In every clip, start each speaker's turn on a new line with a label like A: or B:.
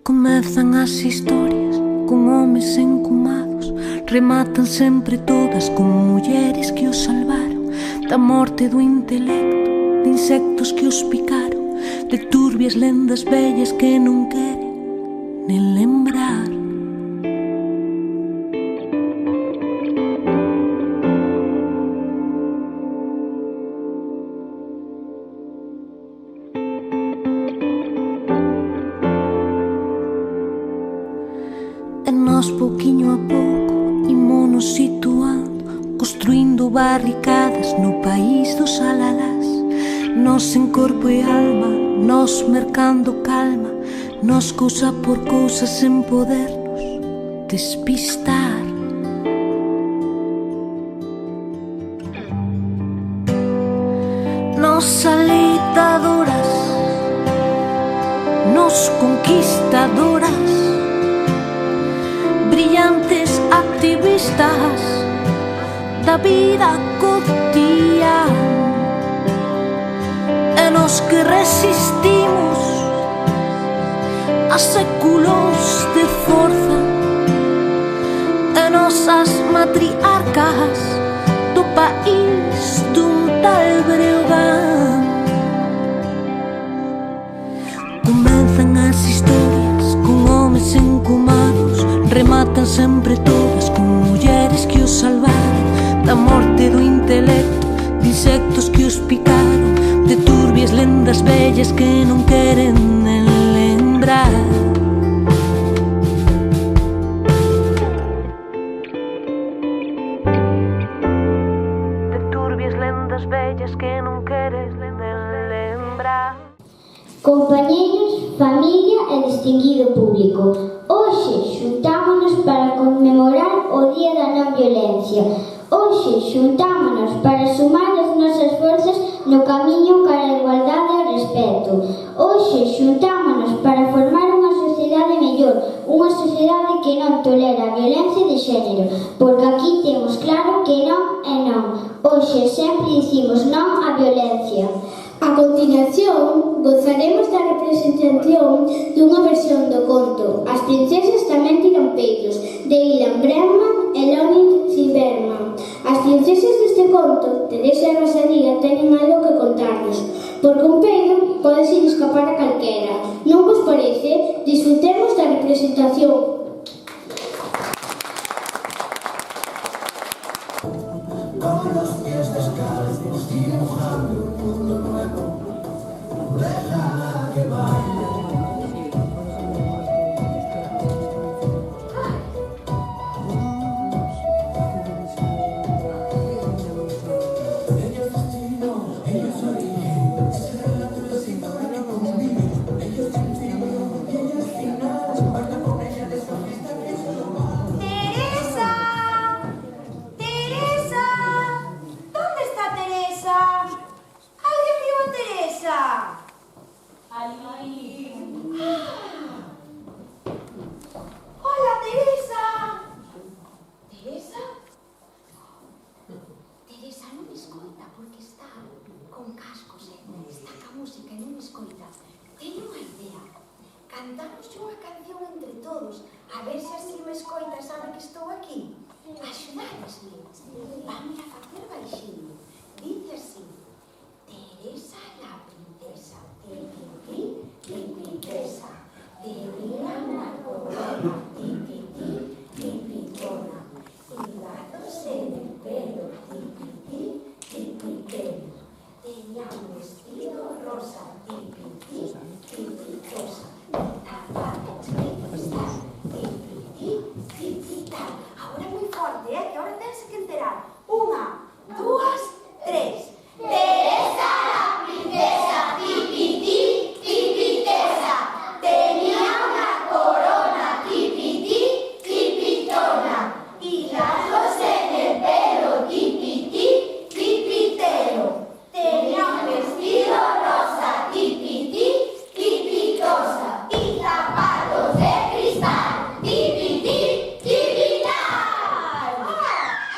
A: Comezan as historias con homes encumados, rematan sempre todas con mulleres que os salvaron da morte do intelecto, de insectos que os picaron, de turbias lendas vellas que non queren nen lembrar. Nós pouquiño a pouco imónos situando, construindo barricadas no país dos alalás. Nós en corpo e alma, nós mercando calma, nós cousa por cousa sen podernos despistar. Nós alitadoras, nós conquistadoras, brillantes activistas da vida cotidiana, e nos que resistimos a séculos de forza, e nosas matriarcas do país dun tal Breogán. Comezan as historias con homes encumados, rematan sempre todas con mulleres que os salvaron da morte do intelecto, de insectos que os picaron, de turbias lendas vellas que non queren nen lembrar. De turbias lendas vellas que non queres nen lembrar.
B: Compañeiros, familia e distinguido público, hoxe xuntámonos para conmemorar o Día da Non Violencia. Hoxe xuntámonos para sumar as nosas forzas no camiño cara a igualdade e respeto. Hoxe xuntámonos para formar unha sociedade mellor, unha sociedade que non tolera a violencia de xénero, porque aquí temos claro que non é non. Hoxe sempre dicimos non á violencia.
C: A continuación, gozaremos da representación dunha versión do conto As princesas tamén tiran peitos, de Ilan Brennan e Leonid Ziberman. As princesas deste conto, Teresa e Rosalía, teñen algo que contarnos, porque un peido pode se escapar a calquera. Non vos parece? Disfrutemos da representación.
D: Con los pies descalzos dibujando un mundo nuevo, déjala que baile. Ellos destino, ellos origen, será tu vecino que convive. Ellos destino, ellos final, baila con ella desconquista que se lo va.
E: ¡Teresa! ¡Teresa! ¿Dónde está Teresa? ¿Alguien vio a Teresa? ¡Ali! ¡Hola, Teresa! ¿Teresa? Teresa non me escoita porque está con cascos, está ca música e non me escoita. Teño unha idea. Cantamos unha canción entre todos, a ver se así me escoita, sabe que estou aquí. Axudadesme. Vamos a facer baixinho. Dice así: Teresa la princesa, ti, princesa, tenía una corona, ti, pipitona, y gatos en el pelo, ti, pelo. Tenía un vestido rosa, ti, pipitosa, zapatos de cristal, ti, ahora muy fuerte, que ahora tens que enterar. 1, 2, 3. Teresa la princesa, pipitesa, tenía una corona, pipitona, y lazos en el pelo, pipitero. Tenía un vestido rosa, pipitosa, y zapatos de cristal, tipital.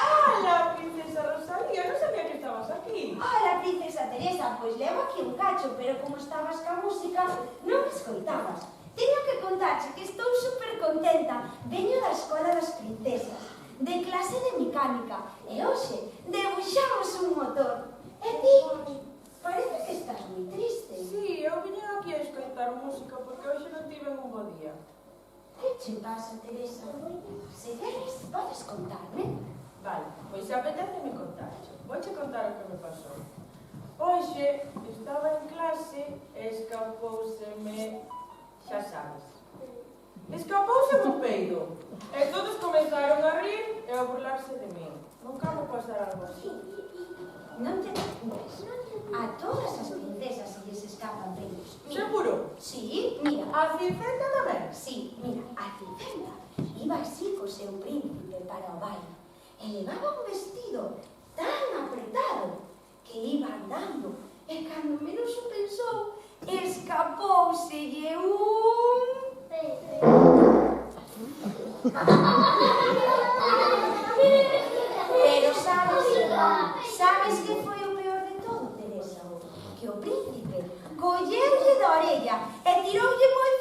F: Hola, princesa Rosalía, non sabía que estabas aquí.
E: Hola, princesa Teresa, pois levo aquí un cacho, pero como estabas ca música, non me escoitabas. teño que contarche que estou super contenta. Veño da Escola das Princesas, de clase de mecánica, e hoxe debuxamos un motor. E ti, parece que estás moi triste.
F: Sí, eu viñen aquí a escoitar música porque hoxe non tive un bo día.
E: Que che pasa, Teresa? Se queres, podes contarme.
F: Vale, pois apetece me contarche. Vouche contar o que me pasou. Hoxe estaba en clase e escapouseme, xa sabes. Escapouseme o peido. E todos comenzaron a rir e a burlarse de min. Nunca me pasara algo así.
E: Non te preocupes. A todas as princesas se lles escapan peidos.
F: Seguro?
E: Sí, mira.
F: A Cicenta tamén?
E: Sí, mira, a Cicenta iba así co seu príncipe para o baile. E levaba un vestido tan apretado que iba andando. E cando menos o pensou, escapouselle un... Pero sabes que foi o peor de todo, Teresa? Que o príncipe colleulle da orella e tiroulle moi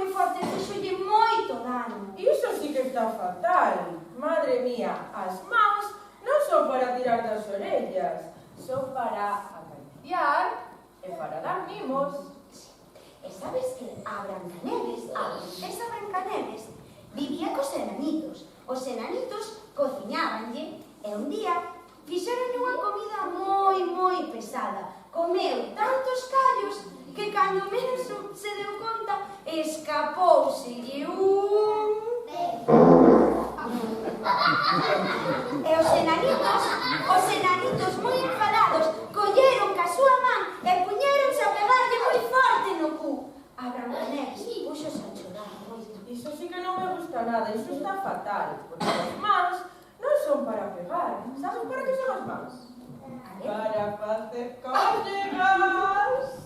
E: forte, fixolle moito dano.
F: Iso sí que está fatal. Madre mía, as mans non son para tirar das orellas, son para acariciar e para dar mimos.
E: E sabes que a Brancaneves, a princesa Brancaneves, vivía cos enanitos. Os enanitos cociñábanlle e un día fixeronlle unha comida moi pesada. Comeu tantos callos que cando menos se deu conta escapouselle un... E os enanitos moi enfadados colleron ca súa man e puñéronse a pegarlle moi forte no cu. A Brancaneves puxose a chorar moito.
F: Iso sí que non me gusta nada, iso está fatal, porque as mans non son para pegar. Sabes para que son as mans? Para facer collegas.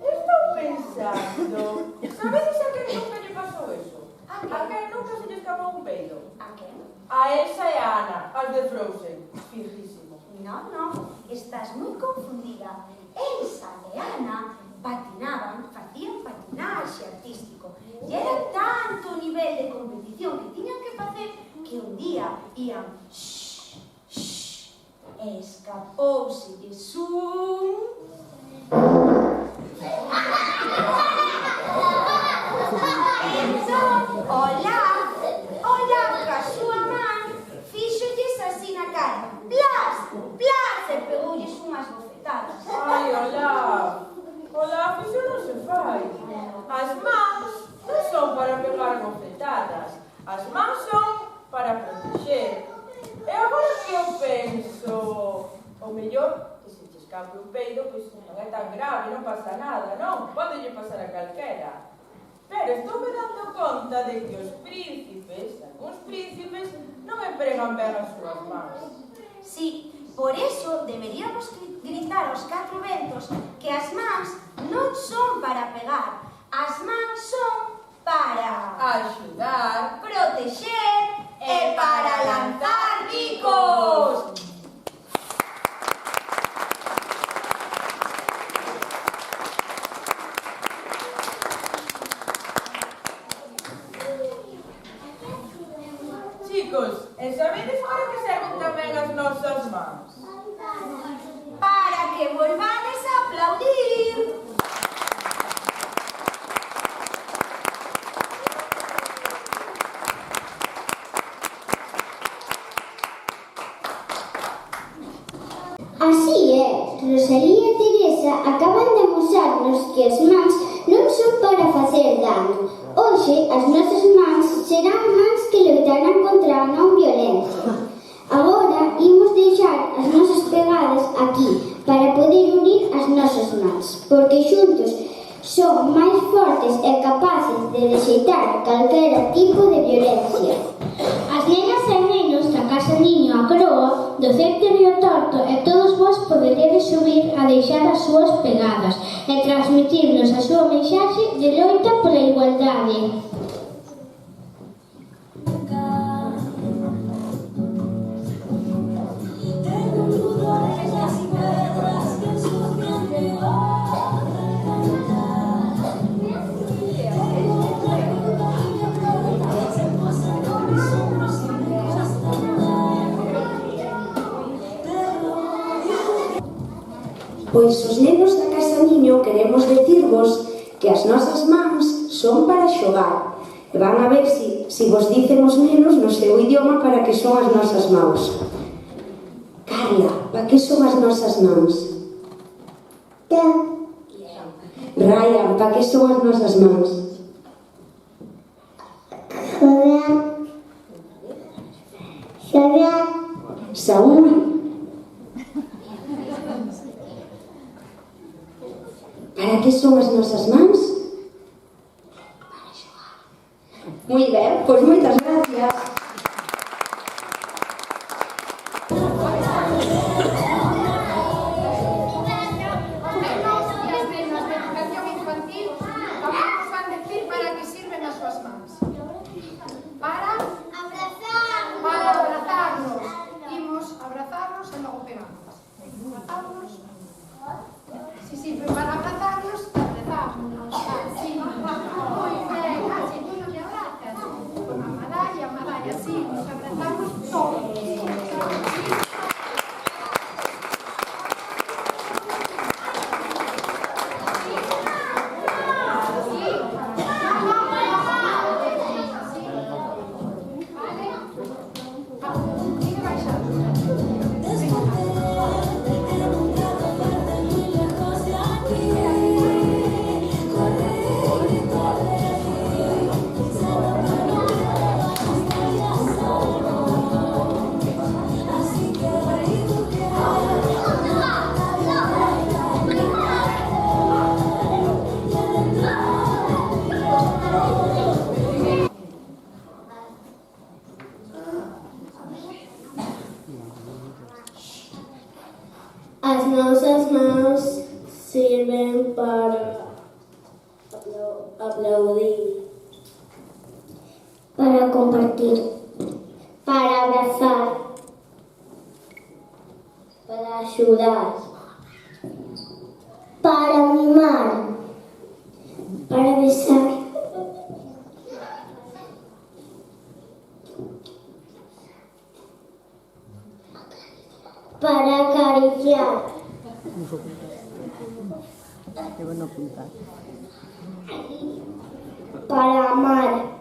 F: Estou pensando, sabedes a quen nunca lle pasou eso? A quen nunca se lle escapou un peido?
E: A quen?
F: A Elsa e a Ana, as de Frozen. Fijísimo.
E: Non, estás moi confundida. Elsa e Ana patinaban, facían patinaxe artístico. E era tanto o nivel de competición que tiñan que facer que un día ian e escapouselles un... Entón, Olaf, ca súa man, fíxolles así na cara. Plas, e pegoulles unhas bofetadas.
F: Ai, Olaf, iso non se fai. As mans non son para pegar bofetadas. As mans son para proteger. E agora que eu penso, o mellor que se te escape un peido, pois non é tan grave, non pasa nada, non? Pódelle pasar a calquera. Pero estou me dando conta de que os príncipes, algúns príncipes, non empregan ben as súas mans.
E: Sí, por eso deberíamos gritar aos 4 ventos que as mans non son para pegar, as mans son para
F: Axudar,
E: protexer e para lanzar bicos.
F: chicos, e sabedes para que serven tamén as nosas mans?
E: Para que volvades a aplaudir.
B: Así é, Rosalía e Teresa acaban de amosarnos que as mans non son para facer dano. Hoxe, as nosas mans serán mans que loitarán contra a non violencia. Agora, imos deixar as nosas pegadas aquí para poder unir as nosas mans, porque xuntos son máis fortes e capaces de rexeitar calquera tipo de violencia. As nenas e nenos da Casa Niño a Croa, do Certo Río Torto e todos vós poderedes subir a deixar as súas pegadas e transmitirnos a súa mensaxe de loita pola igualdade.
G: Pois os nenos da Casa Niño queremos decirvos que as nosas mans son para xogar. E van a ver si vos dicen os nenos no seu idioma para que son as nosas mans. Carla, para que son as nosas mans? Ryan, para que son as nosas mans? Saúl. Para que son as nosas mans? Para xogar. Moi ben, pois moitas gracias.
C: As nosas mãos sirven para aplaudir,
B: para compartir,
C: para abrazar,
B: para ayudar,
C: para mimar,
B: para besar,
C: para acariciar,
B: para amar.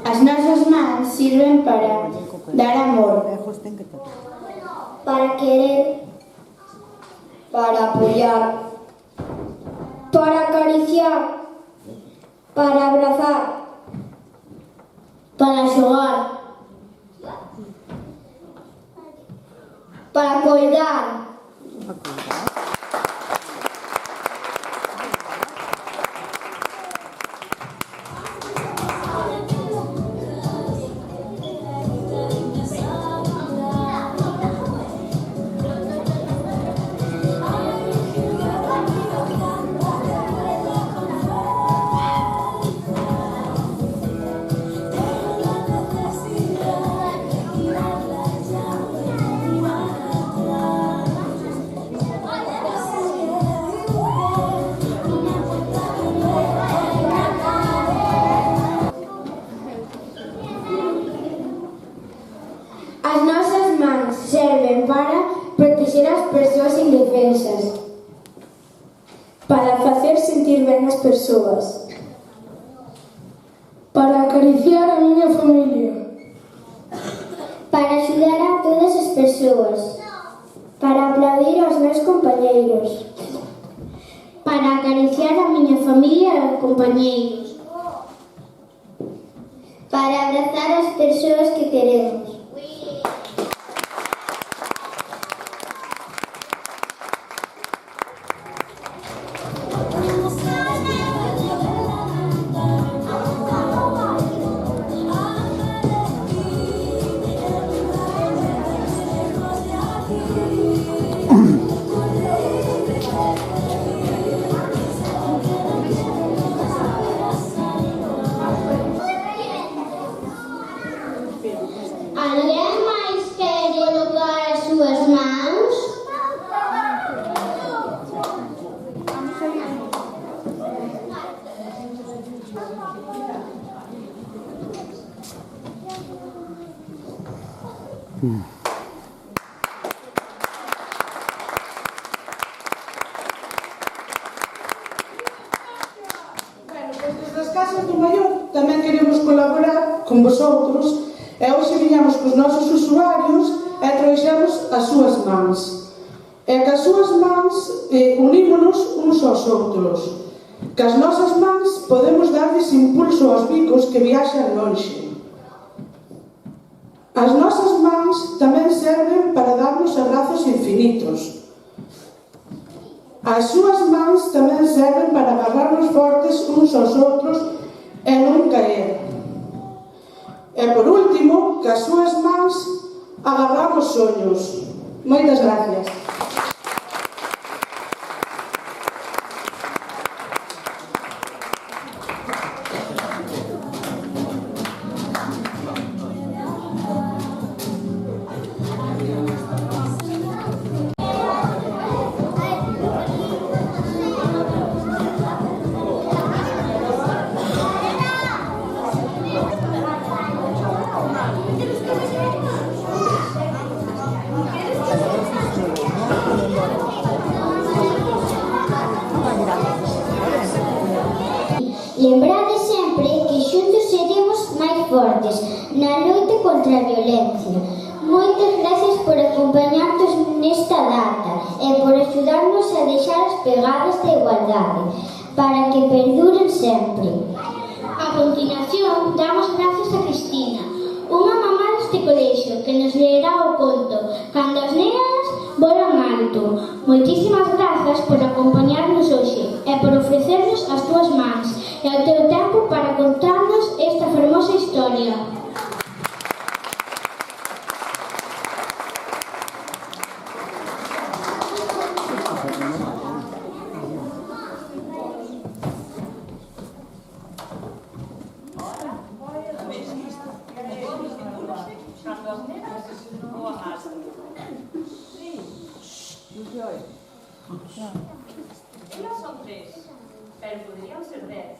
C: As nosas mãos sirven para dar amor,
B: Para querer,
C: para apoiar, para acariciar,
B: para abrazar,
C: para xogar, para coidar,
B: As nosas mans serven para proteger as persoas indefensas,
C: para facer sentir ben as persoas, para acariciar a miña familia,
B: para axudar a todas as persoas, para aplaudir aos meus compañeiros,
C: para acariciar a miña familia e compañeiros,
B: para abrazar as persoas que queremos.
H: Desde as casas do maior tamén queremos colaborar con vosotros e hoxe viñamos cos nosos usuarios e trouxemos as súas mans. E que as súas mans unímonos uns aos outros. Que as nosas mans podemos darles impulso aos bicos que viaxan lonxe. As nosas mans tamén serven para darnos abrazos infinitos. As súas mans tamén serven para agarrarnos fortes uns aos outros e non caer. E por último, que as súas mans agarramos soños. Moitas gracias.
B: Lembrade sempre que xuntos seremos máis fortes na loita contra a violencia. Moitas gracias por acompañarnos nesta data e por axudarnos a deixar as pegadas da igualdade para que perduren sempre.
C: A continuación, damos gracias a Cristina, unha mamá deste colexio que nos leerá o conto Cando as nenas volan alto. Moitísimas grazas por acompañarnos hoxe e por ofrecernos as túas mans e o teu tempo para contarnos esta fermosa historia.
I: Elas son 3, pero poderían ser 10,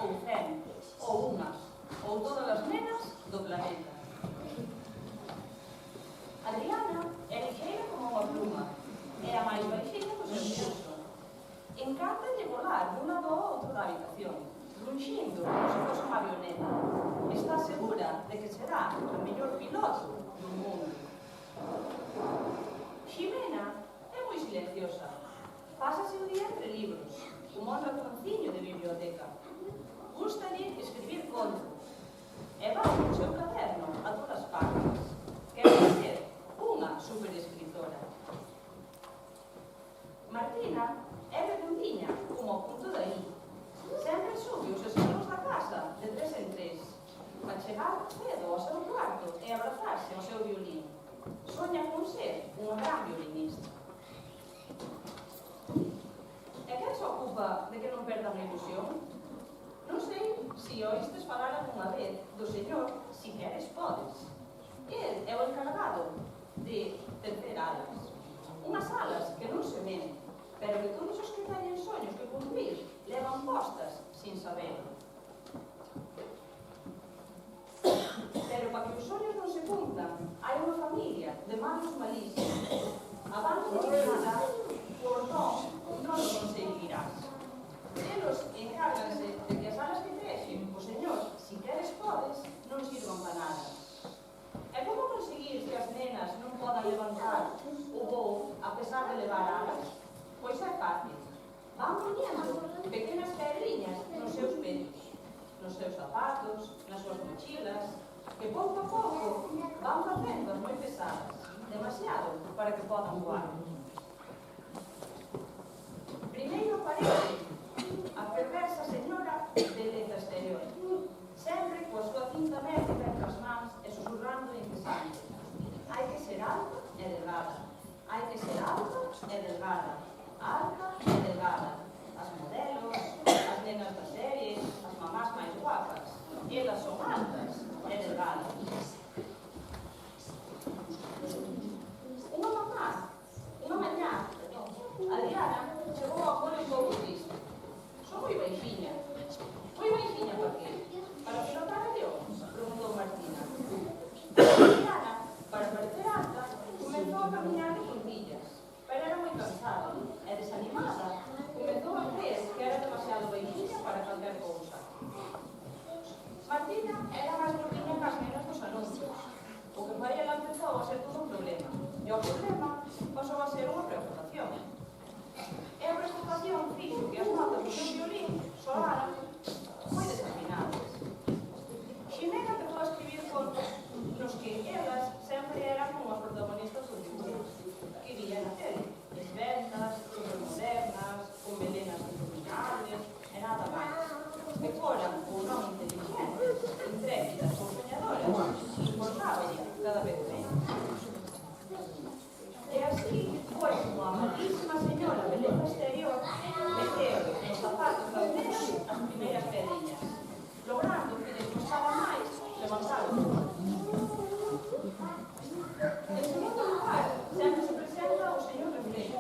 I: ou 100, ou unhas, ou todas as nenas do planeta. Adriana é ligeira como unha pluma, é a máis baixinha do seu curso. Encántalle volar dun lado ao outro da habitación, runxindo como se fose unha avioneta. Está segura de que será a mellor piloto do mundo. Ximena é moi silenciosa. Pásase o día entre libros, como un ratonciño de biblioteca. Gústalle escribir contos, e vai co seu caderno a todas partes. Quer ser unha superescritora. Martina é redondiña, como o punto de aí. Sempre sube os escalos da casa, de 3 en 3, para chegar cedo ao seu cuarto e abrazarse ao seu violín. Soña con ser unha gran violinista. E quen se ocupa de que non perdan a ilusión? Non sei se oístes falar algunha vez do señor Si Queres Podes. El é o encargado de tecer alas. Unhas alas que non se ven, pero que todos os que teñen soños que cumprir levan postas sin saber. Pero para que os soños non se cumplan, hai unha familia de manos malísimas. A banda dominada por non o conseguirás. Eles encárganse de que as alas que crexen o señor Si Queres Podes non sirvan para nada. E como conseguir que as nenas non podan levantar o voo a pesar de levar alas? Pois é fácil. Van poñendo pequenas pedriñas nos seus petos, nos seus zapatos, nas súas mochilas, que pouco a pouco van facendo moi pesadas, demasiado para que podan voar. Primeiro aparece a perversa señora de letra exterior, sempre coa súa cinta métrica entre as mans e susurrando incesante. Hai que ser alta e delgada, hai que ser alta e delgada, alta e delgada. As modelos, as nenas das series, as mamás máis guapas, elas son altas e delgadas. Unha mañá, Adriana chegou ao cole un pouco triste. Son moi baixiña. Moi baixiña para qué? Para pilotar avións? Preguntou Martina. Adriana, para parecer pasou a ser todo un problema. E o problema pasou a ser unha preocupación. E a preocupación fixo que as notas do seu violín soaran moi desafinadas. Ximena empezou a escribir contos nos que elas sempre eran como as protagonistas dos dibujos que vía na tele, esbeltas, supermodernas, con melenas interminables e nada máis, que foran ou non inteligentes, intrépidas ou soñadoras, importáballe cada vez menos. E así foi como a malísima señora beleza exterior meteu nos zapatos das nenas as primeiras pedriñas, logrando que les costaba máis levantar o corpo. En segundo lugar, sempre se presenta o señor reflejo.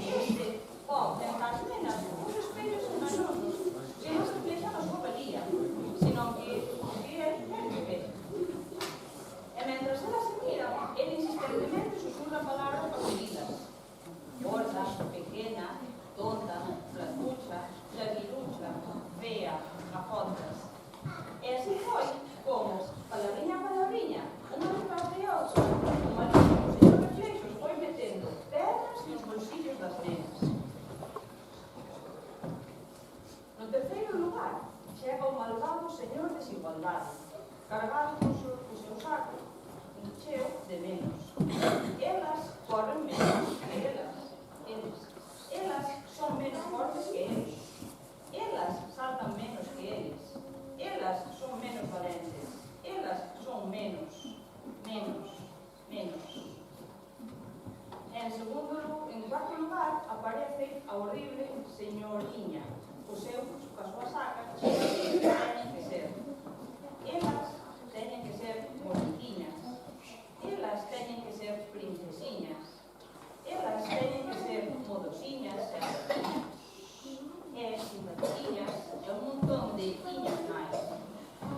I: Este pon frente ás nenas uns espellos enganosos que non se reflexan a súa valía, senón que é que ve. E mentras elas se miran, ele insistentemente susurra palabras prohibidas. Gorda, pequena, tonta, flacucha, laguirucha, fea, gafotas. E así foi como, palabrinha a palabrinha, unha detrás de outra, o malísimo señor reflexos foi metendo pernas nos bolsillos das nenas. No terceiro lugar, chega o malvado señor desigualdade, cargado co seu saco, cheo de menos. Elas corren menos que eles. Elas son menos fortes que eles. Elas saltan menos que eles. Elas son menos valentes. Elas son menos. En cuarto lugar, aparece a horrible señoriña, coa súa saca, teñen que ser. Elas teñen que ser boniquiñas. Elas teñen que ser princesiñas. Elas teñen que ser modosiñas e arretiñas. E simpatiñas e un montón de iñas máis.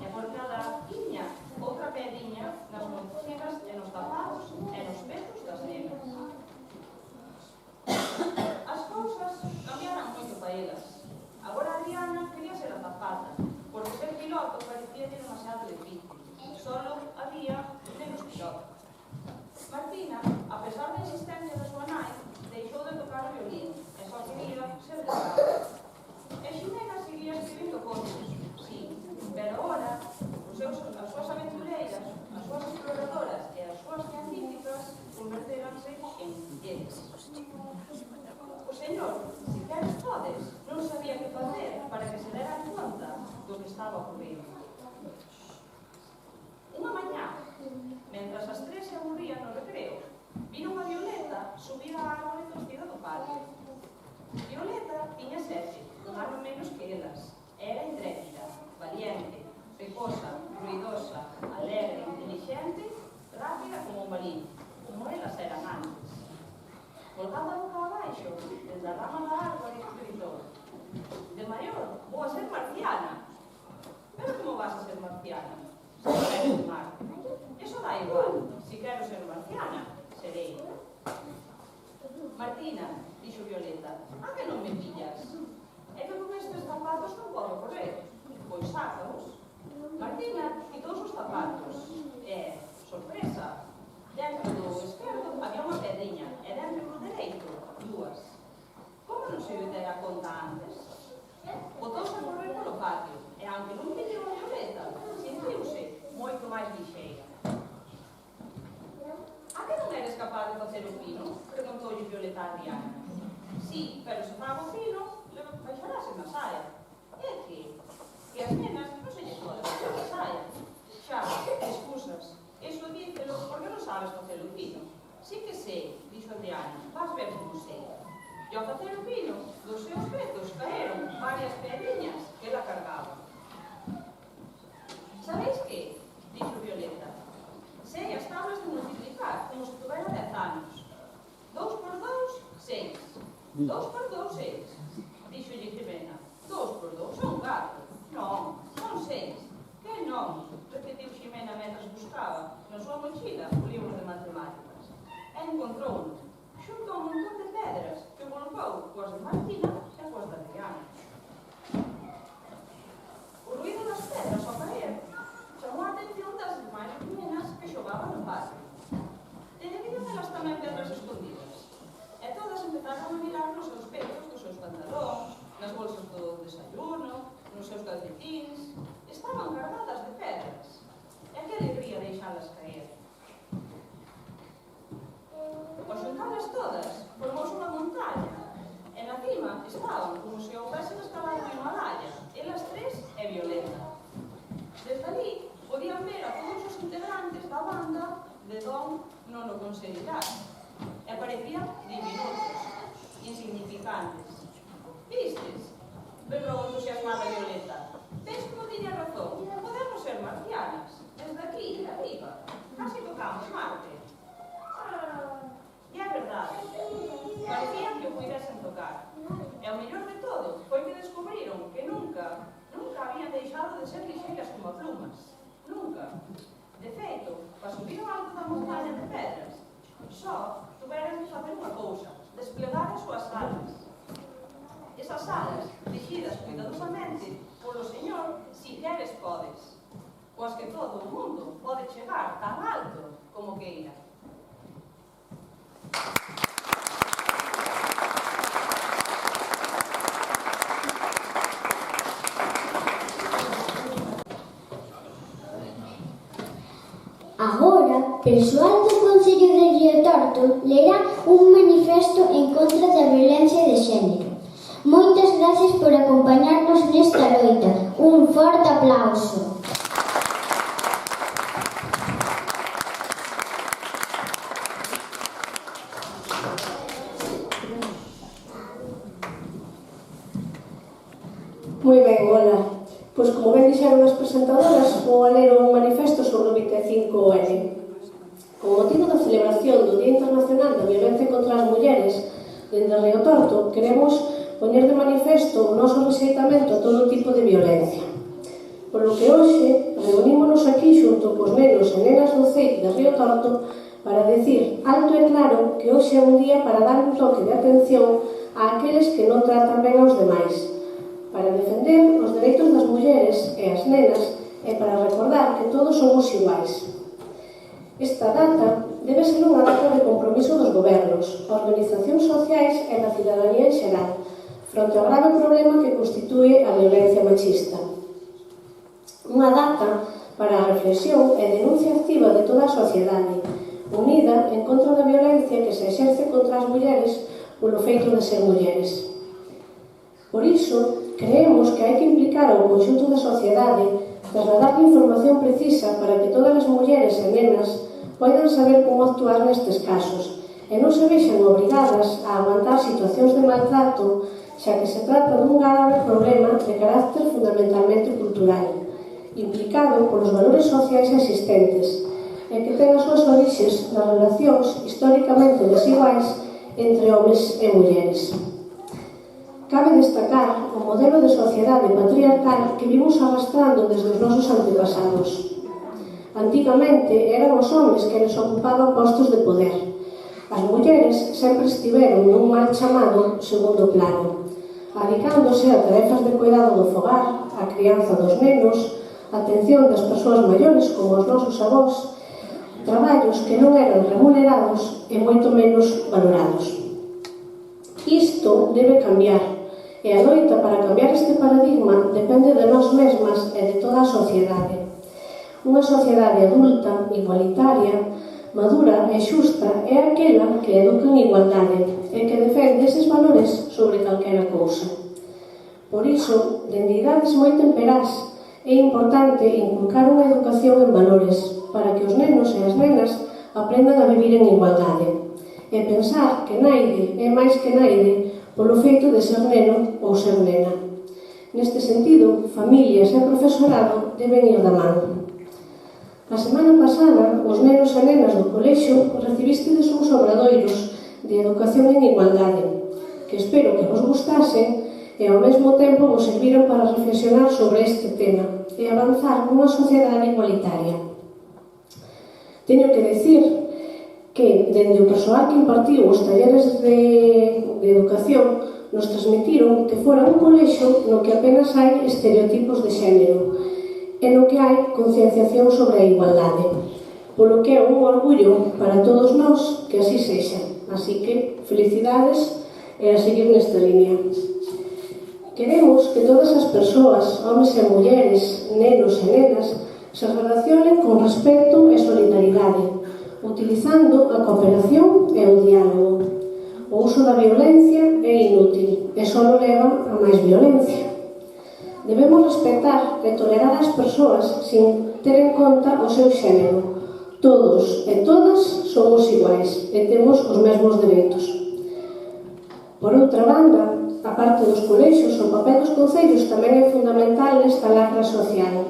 I: E por cada iña, outra pedriña nas monchigas e nos zapatos e nos petos das nenas. As cousas cambiaran moito para elas. Agora Adriana quería ser azafata, porque ser piloto parecía demasiado difícil. Solo había menos pilotos. Martina, a pesar da insistencia da súa nai, deixou de tocar o violín e só quería ser delegada. E Ximena seguía escribindo contos, sí, pero agora as súas aventureiras, as súas exploradoras e as súas científicas convertéranse en eles. O señor, se queres podes, non sabía que facer para que se deran conta do que estaba ocorrendo. Unha mañá, mentras as tres se aburrían no recreo, vino unha Violeta subir a árbore torcida do patio. Violeta tiña 7, un ano menos que elas. Era intrépida, valiente, pecosa, ruidosa, alegre, inteligente, rápida como un balín, como elas eran antes. Colgada boca abaixo, desde a rama da árbore, gritou: de maior, vou a ser marciana. Pero como vas a ser marciana? Se queres mar. Eso da igual, si quero ser marciana, serei. Martina, dixo Violeta, a que non me pillas? É que con estes zapatos non podo correr. Pois sácaos. Martina quitou os zapatos. E, sorpresa, dentro do esquerdo había unha pedriña e dentro do dereito, 2. Como non se dera conta antes? Botouse a correr polo patio e, aunque non pillou a Violeta, sentiuse moito máis lixeira. A que non eres capaz de facer o pino? Preguntoulle Violeta a Adriana. Sí, pero se fago o pino, baixarase na saia. É que as nenas non se lles pode baixar a saia. Xa, excusas. Eso dícelo porque non sabes facer o pino. Sí que sei, dixo Adriana, vas ver como sei. E ao facer o pino, dos seus petos caeron varias pedriñas que ela cargaba. Sabeis que? Dixo Violeta. Sei as tablas de multiplicar, como se tuvera 10 anos. 2 por 2, 6. 2 por 2, 6. Dixolle Ximena. 2 por 2 son 4. Non, son 6. Que non? Repetiu Ximena mentras buscaba na súa mochila o libro de matemáticas. E encontrouno, xunto a un montón de pedras que volcou coas de Martina e coas de Adriana. O ruído das pedras ao caer chamou a atención das demais meninas que xogaban no patio. non o conseguirás. E parecían diminutos, insignificantes. Vistes? Berrou entusiasmada Violeta. Ves como tiña razón? Podemos ser marcianas. Desde aquí, de arriba. Casi tocamos Marte. E é verdade. Parecía que o puidesen tocar. E o mellor de todo foi que descubriron que nunca habían deixado de ser lixeiras como plumas. Nunca. De feito, para subir ao alto da montaña de pedras, só tuveran de facer unha cousa, desplegar as súas alas. Esas alas, texidas cuidadosamente polo Señor, si queres podes. Coas que todo o mundo pode chegar tan alto como queira.
B: Agora, persoal do Concello de Riotorto lerá un manifesto en contra da violencia de xénero. Moitas gracias por acompañarnos nesta loita. Un forte aplauso.
J: Moi ben, hola. Pois como ben dixeron as presentadoras, vou a ler un manifesto sobre o 25N. Con motivo da celebración do Día Internacional da Violencia contra as Mulleres, dende Riotorto, queremos poñer de manifesto o noso rexeitamento a todo tipo de violencia. Polo que hoxe reunímonos aquí xunto cos nenos e nenas do CEIP de Riotorto para decir alto e claro que hoxe é un día para dar un toque de atención a aqueles que non tratan ben aos demais, para defender os dereitos das mulleres e as nenas e para recordar que todos somos iguais. Esta data debe ser unha data de compromiso dos gobernos, organizacións sociais e da cidadanía en xeral, fronte ao grave problema que constitúe a violencia machista. Unha data para a reflexión e denuncia activa de toda a sociedade, unida en contra da violencia que se exerce contra as mulleres polo feito de ser mulleres. Por iso, creemos que hai que implicar ao conxunto da sociedade, trasladar información precisa para que todas as mulleres e nenas poidan saber como actuar nestes casos e non se vexan obrigadas a aguantar situacións de maltrato, xa que se trata dun grave problema de carácter fundamentalmente cultural, implicado polos valores sociais existentes e que ten as súas orixes nas relacións históricamente desiguais entre homes e mulleres. Cabe destacar o modelo de sociedade patriarcal que vimos arrastrando desde os nosos antepasados. Antigamente eran os homes que les ocupaban postos de poder. As mulleres sempre estiveron nun mal chamado segundo plano, adicándose a tarefas de cuidado do fogar, a crianza dos nenos, a atención das persoas maiores como os nosos avós, traballos que non eran remunerados e moito menos valorados. Isto debe cambiar. E a loita para cambiar este paradigma depende de nós mesmas e de toda a sociedade. Unha sociedade adulta, igualitaria, madura e xusta é aquela que educa en igualdade e que defende eses valores sobre calquera cousa. Por iso, dende idades moi temperás, é importante inculcar unha educación en valores para que os nenos e as nenas aprendan a vivir en igualdade e pensar que naide é máis que naide polo feito de ser neno ou ser nena. Neste sentido, familias e profesorado deben ir da man. A semana pasada, os nenos e nenas do colexio recibistedes uns obradoiros de educación en igualdade, que espero que vos gustasen e ao mesmo tempo vos serviran para reflexionar sobre este tema e avanzar nunha sociedade igualitaria. Teño que decir que, dende o persoal que impartiu os talleres de educación, nos transmitiron que fora un colexio no que apenas hai estereotipos de xénero e no que hai concienciación sobre a igualdade, polo que é un orgullo para todos nós que así sexa. Así que, felicidades e a seguir nesta línea. Queremos que todas as persoas, homes e mulleres, nenos e nenas, se relacionen con respeto e solidaridade, utilizando a cooperación e o diálogo. O uso da violencia é inútil e só leva a máis violencia. Debemos respetar e tolerar as persoas sin ter en conta o seu xénero. Todos e todas somos iguais e temos os mesmos dereitos. Por outra banda, a parte dos colexios, o papel dos concellos tamén é fundamental nesta lacra social,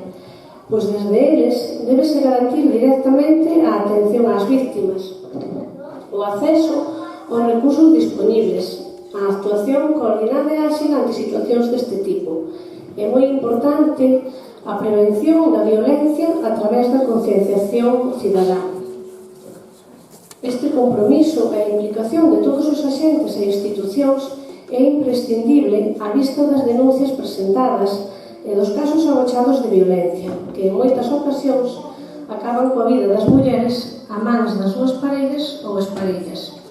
J: pois desde eles débese garantir directamente a atención ás víctimas, o acceso aos recursos disponibles, a actuación coordinada e áxil ante situacións deste tipo. É moi importante a prevención da violencia a través da concienciación cidadá. Este compromiso e a implicación de todos os axentes e institucións é imprescindible á vista das denuncias presentadas e dos casos agochados de violencia, que en moitas ocasións acaban coa vida das mulleres a mans das súas parellas ou exparellas.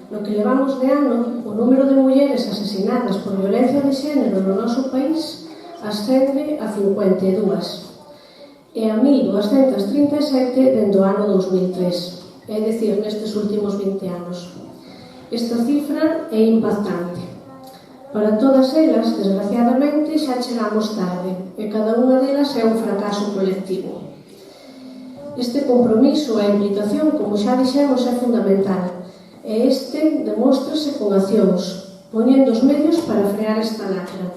J: No que levamos de ano, o número de mulleres asesinadas por violencia de xénero no noso país ascende a 52 e a 1237 dende o ano 2003, é dicir, nestes últimos 20 anos. Esta cifra é impactante. Para todas elas, desgraciadamente, xa chegamos tarde e cada unha delas é un fracaso colectivo. Este compromiso e a implicación, como xa dixemos, é fundamental e este demóstrase con accións, poñendo os medios para frear esta lacra.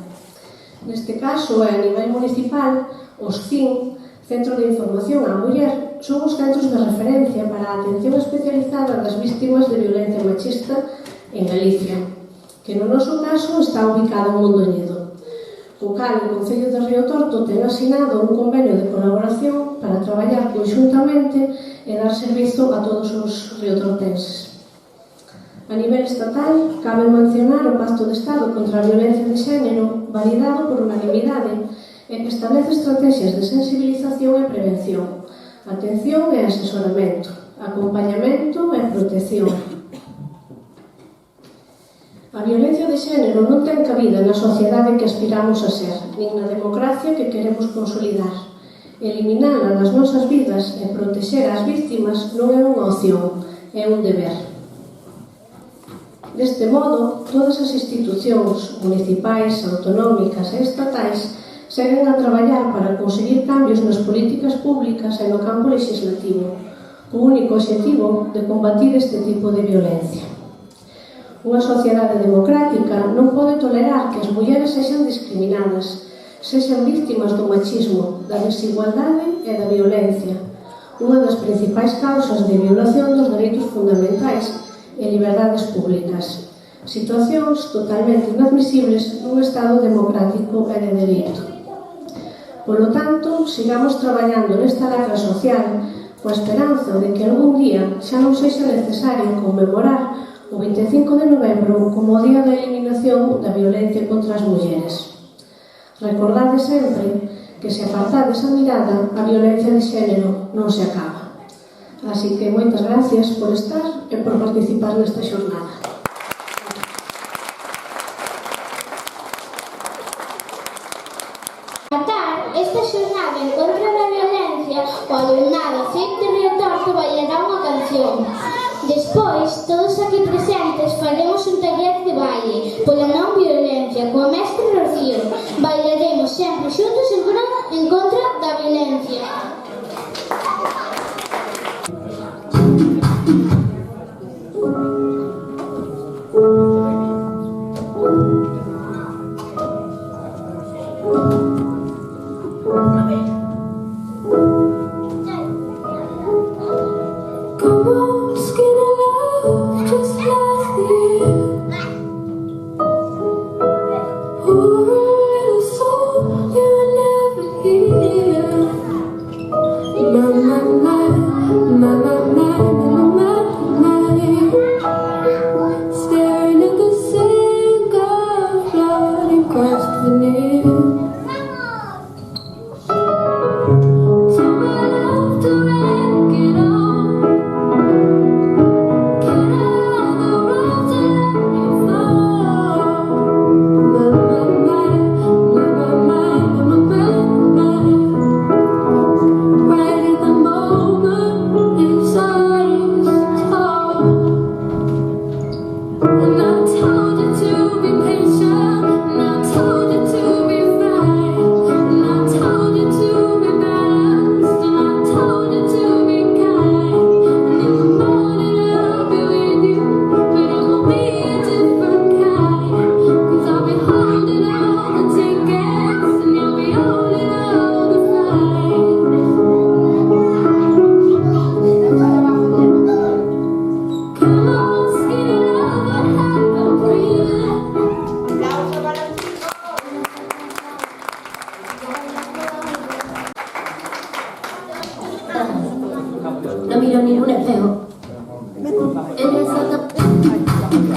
J: Neste caso, e a nivel municipal, os CIN, Centro de Información á Muller, son os centros de referencia para a atención especializada das víctimas de violencia machista en Galicia, que no noso caso está ubicado en Mondoñedo. O cal o Concello de Río Torto ten asinado un convenio de colaboración para traballar conxuntamente e dar servizo a todos os riotortenses. A nivel estatal, cabe mencionar o Pacto de Estado contra a Violencia de Xénero, validado por unanimidade, e que establece estrategias de sensibilización e prevención, atención e asesoramento, acompañamento e protección. A violencia de xénero non ten cabida na sociedade que aspiramos a ser, nin na democracia que queremos consolidar. Eliminala das nosas vidas e protexer as víctimas non é unha opción, é un deber. Deste modo, todas as institucións municipais, autonómicas e estatais seguen a traballar para conseguir cambios nas políticas públicas e no campo legislativo, co único obxectivo de combatir este tipo de violencia. Unha sociedade democrática non pode tolerar que as mulleres sexan discriminadas, sexan víctimas do machismo, da desigualdade e da violencia, unha das principais causas de violación dos dereitos fundamentais e liberdades públicas, situacións totalmente inadmisibles nun Estado democrático e de dereito. Polo tanto, sigamos traballando nesta lacra social coa esperanza de que algún día xa non sexa necesario conmemorar o 25 de novembro como o Día da Eliminación da Violencia contra as Mulleres. Recordade sempre que se apartades a mirada, a violencia de xénero non se acaba. Así que moitas gracias por estar e por participar nesta xornada.
C: Esta xornada en contra da violencia, o alumnado CIC de Río Torto bailará unha canción. Despois, todos aquí presentes faremos un taller de baile pola non violencia coa mestre Rocío. Bailaremos sempre xuntos en contra da violencia.
A: My feo. Ella salta.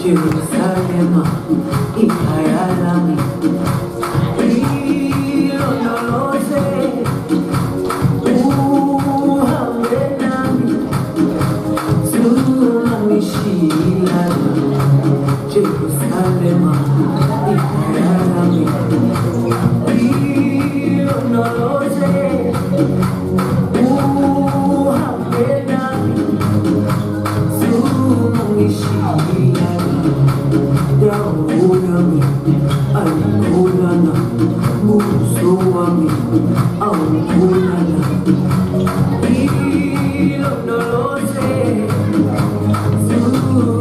D: Jerusalem, Ikayalami, Ilo no lo sé, Uhambenami, Tsunami Shilana, Jerusalem, Ikayalami, Ilo no lo sé, Uhambenami, Tsunami Shilana. Yaulami, Alkulana, Musuami, Alkulana, Ilo no lo sé,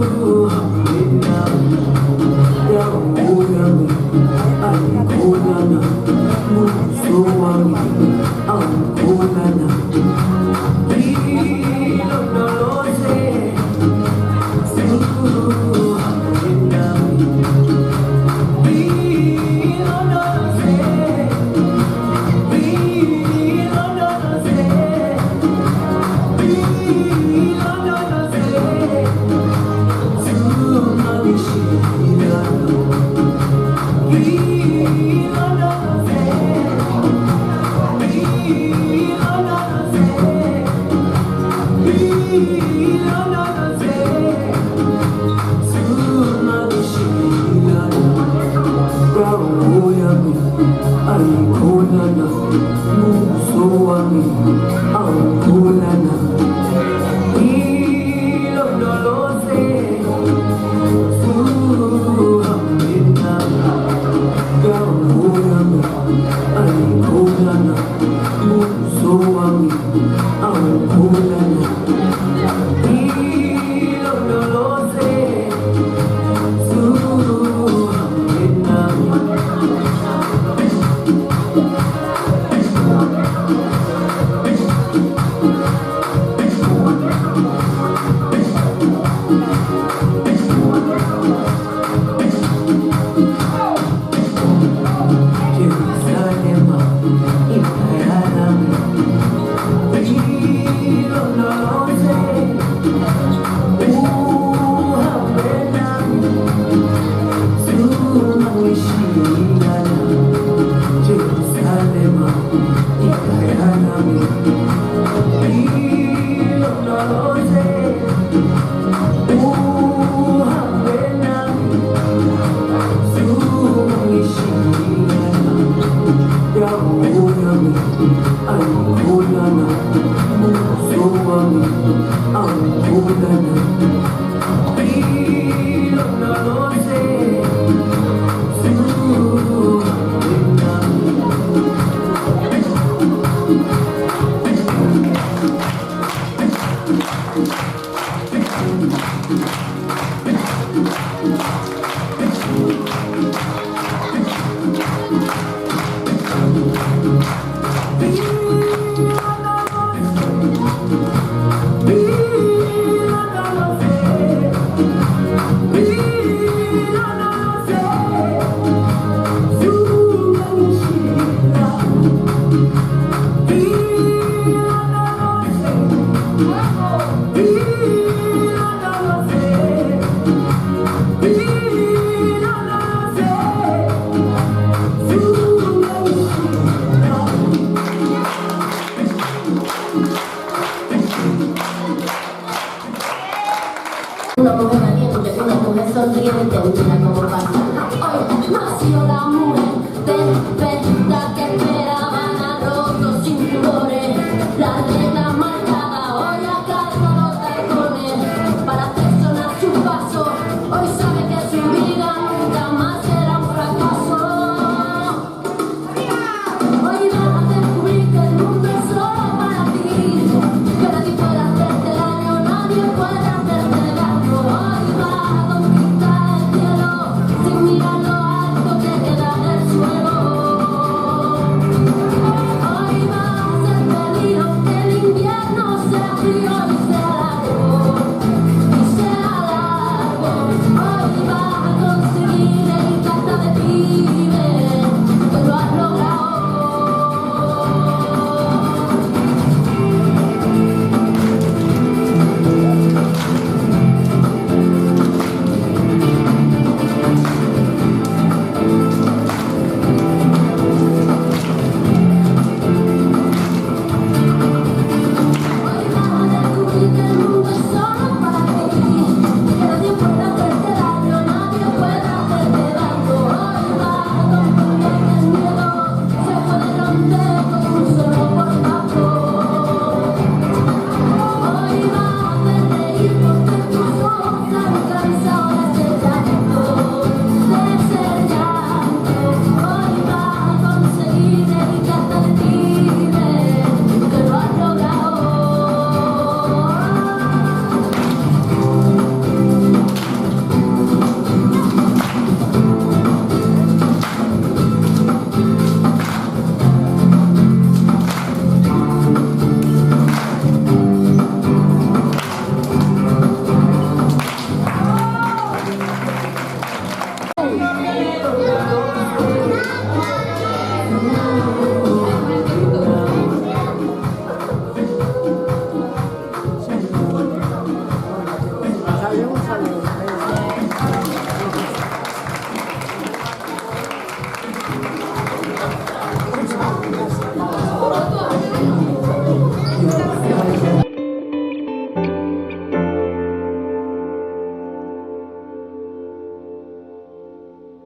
D: Suhamina, Yaulami, Alkulana, Musuami, Alkulana, Ilo no lo sé, Alkulana, Musuami, Alkulana, Ilo no lo sé, Suhamina, Yaulami, Alkulana, Musuami, Alkulana, Ilo no lo sé, Suhamina. Alkulana, Musuami, Alkulana, Ilo no lo sé, Suhamina.
A: Una mujer valiente, una mujer sonriente, una como pasa. Hoy nació la mujer de verdad que espera.